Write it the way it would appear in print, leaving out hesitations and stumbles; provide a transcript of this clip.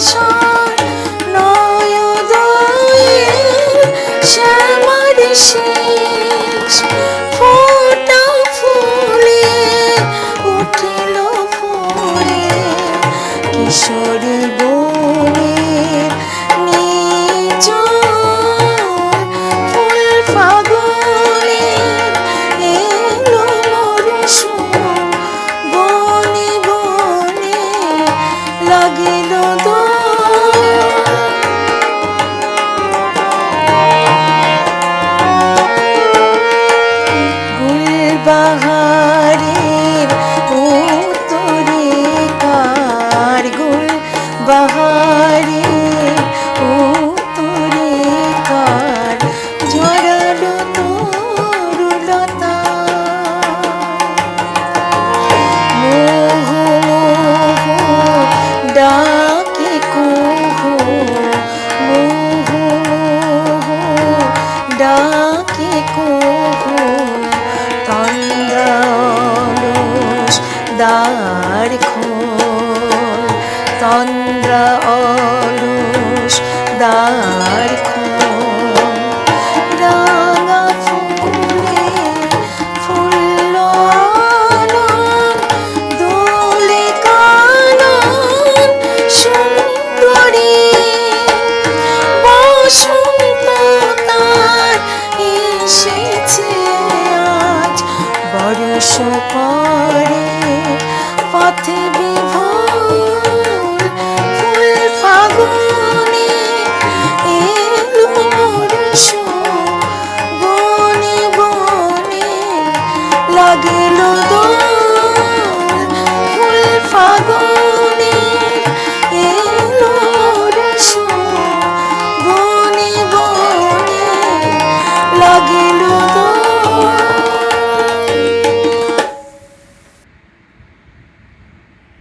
আশার নয়োদয়ের শ্যামার শেষ ফোঁটা ফুলে উঠিল ফুলে কিশোরী বনের নির্জন ফুল ফাগুনের এলো মরশুম বনে বনে লাগিল গুলবাহারের উত্তরিকার গুলবাহারের উত্তরিকার ঝরালো তরুলতা মোহ মোহ ডাকে কুহু মোহ মোহ ডাকে কুহু তন্দ্রা অলস দ্বার খোল তন্দ্রা অলস দ্বার